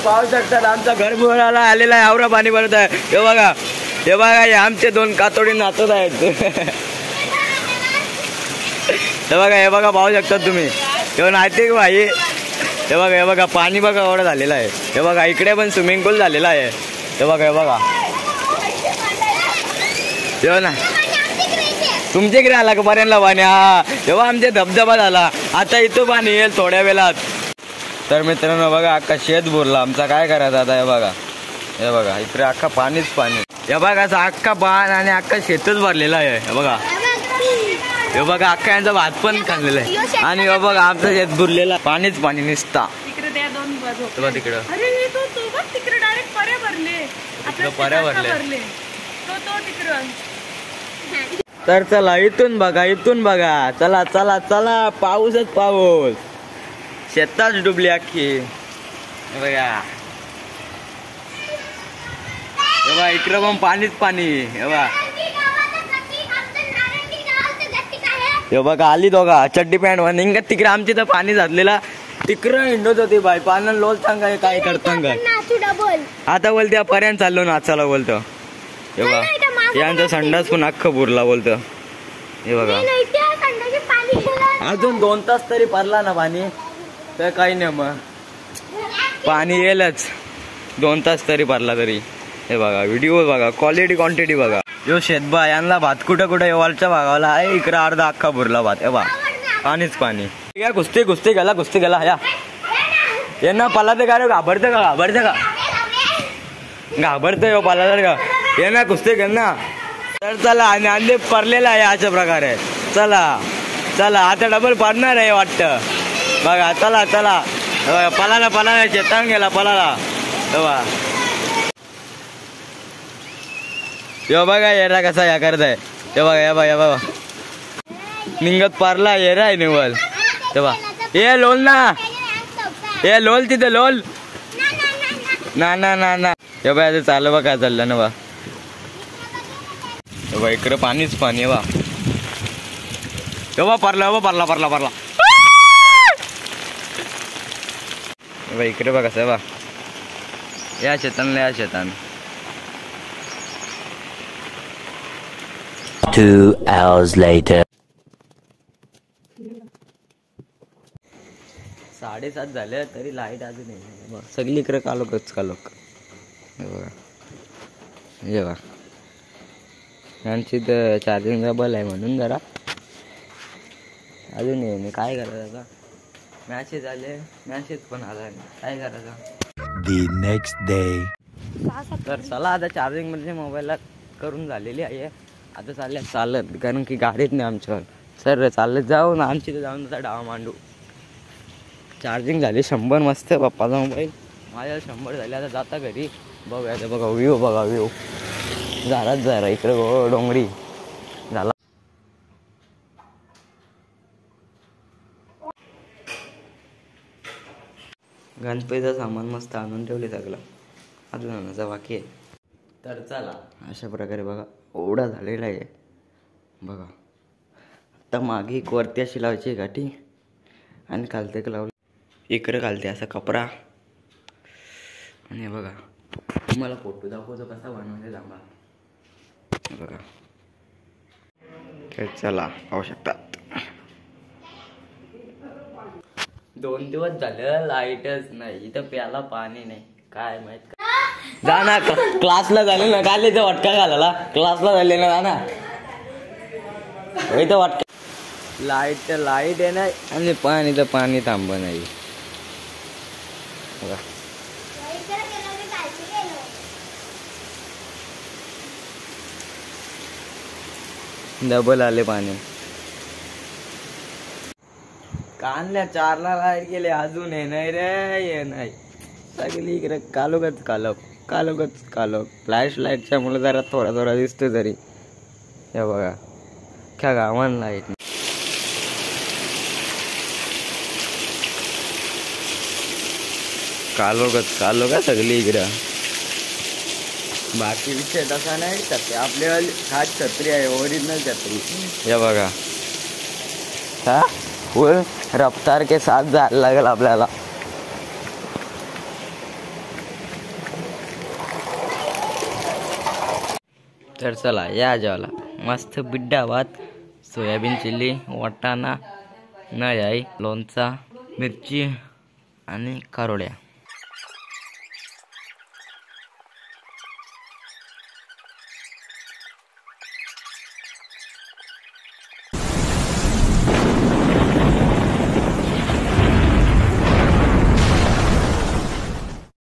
पाहू शकतात आमचा घर बुडाला आलेला आहे. आवरा पाणी भरत आहे. हे बघा हे आमचे 2 कातोडी नाचत आहेत. हे बघा पाहू शकतात तुम्ही. हे माहिती का भाई? हे बघा पाणी बघा एवढं झालेलं आहे. हे बघा इकडे पण स्विमिंग पूल झालेला आहे. हे बघा ना तुमच्याकडे आला का पर्यंत पाणी? हा तेव्हा आमच्या धबधबा झाला. आता इथं पाणी येईल थोड्या वेळात. तर मित्रांनो बघा अख्खा शेत बुरला आमचा. काय करायचं आता? हे बघा इकडे अख्खा पाणीच पाणी. हे बघा असं अख्खा पान आणि अख्खा शेतच भरलेला आहे. हे बघा अख्खा यांचा भात पण खाल्लेला आहे. आणि हे बघा आमचं शेत बुरलेला पाणीच पाणी निसता. तिकडं पर्या भरले. तर चला इथून बघा चला चला चला. पाऊसच पाऊस. शेतात डुबली अख्खी. बघा इकडं पण पाणीच पाणी. हे बघा आली दोघा चड्डी पॅन्ट निघत तिकडे. आमची तर पाणी झालेला तिकडं हिंडत होती बाई. पाण्याला लोल सांगा काय करता काय. आता बोलते पर्यंत चाललो नाचायला बोलतो. हे बघा यांचा संडास पण अख्खं बुरला बोलतो. हे बघा अजून 2 तास तरी पडला ना पाणी तर काही नाही. मग पाणी येईलच 2 तास तरी पडला तरी. हे बघा व्हिडिओ बघा क्वालिटी क्वांटिटी बघा. यो शेतबा यांना भात कुठं वरच्या भागाला आहे. इकडं अर्धा अख्खा बुरला भात. हे बा पाणीच पाणी. कुस्ती गेला या यांना पला ते काय घाबरतं का हो पाला तर का ये ना कुस्ती घे ना. तर चला आणि अंडे पडलेला आहे अशा प्रकारे. चला आता डबल पडणार आहे वाटतं. बघा चला पलाला शेतान गेला पलाला. यो बघा येरा कसा या करत आहे. हे बघा निंगत पारला येरा आहे निवल. तेव्हा हे लोल ना हे लोल तिथे लोल ना. हे बघा चालू बघा काय चाललं ना बा. इकडे पाणीच पाणी. पडला इकडे बघा कसं या शेतान. 2 hours later. 7:30 झाले तरी लाईट अजून नाही. सगळीकडे कालोक. हे बघा यांची तर चार्जिंग डबल आहे म्हणून जरा अजून नाही. काय करायचं आता? मॅसेज पण आला नाही. काय करायचं? The next day. तर चला आता चार्जिंग मध्ये मोबाईलला करून झालेली आहे. आता चालत कारण की गाडीत नाही आमच्यावर. सर चालत जाऊ ना आमची तर जाऊन आता डावा मांडू. चार्जिंग झाली 100 मस्त. पप्पाचा मोबाईल माझ्या 100 झाले. आता जाता घरी बघूया. बघा व्ह्यू झालाच जरा इकडे डोंगरी झाला. गणपतीचं सामान मस्त आणून ठेवले सगळं. अजून आणायचं बाकी आहे. तर चला अशा प्रकारे बघा ओढा झालेला आहे. बघा आता मागे एक वरती अशी लावायची गाठी आणि खालते लावली इकडे खालते असा कपडा. आणि बघा तुम्हाला फोटो दाखवतो कसा बनवायचा जांभळा. बघा चला पाहू शकतात. 2 दिवस झालं लाईटच नाही. इथं प्याला पाणी नाही. काय माहित जा ना क्लासला झाले ना. काल इथं वाटका घालायला क्लासला झाले ना. जा ना इथं वाटका. लाईट आहे नाही आणि पाणी थांब नाही. बघा डबल आले पाणी. कानल्या 4ला लाईट गेले अजून हे नाही रे. हे नाही सगळी इकडे कालोगच फ्लॅश लाईटच्या मुळे जरा थोडा दिसतो तरी. हे बघा क्या गावान लाईट कालोगा सगळी इकडं. बाकी विषय तसा नाही. छत्री आपल्या खास छत्री आहे ओरिजिनल छत्री. हे बघा हा फुल रफ्तार के साथ जायला लागेल आपल्याला. तर चला या जेवायला. मस्त बिड्डा भात, सोयाबीन चिल्ली, वाटाणा, नळी, लोणचा, मिरची आणि कारोड्या.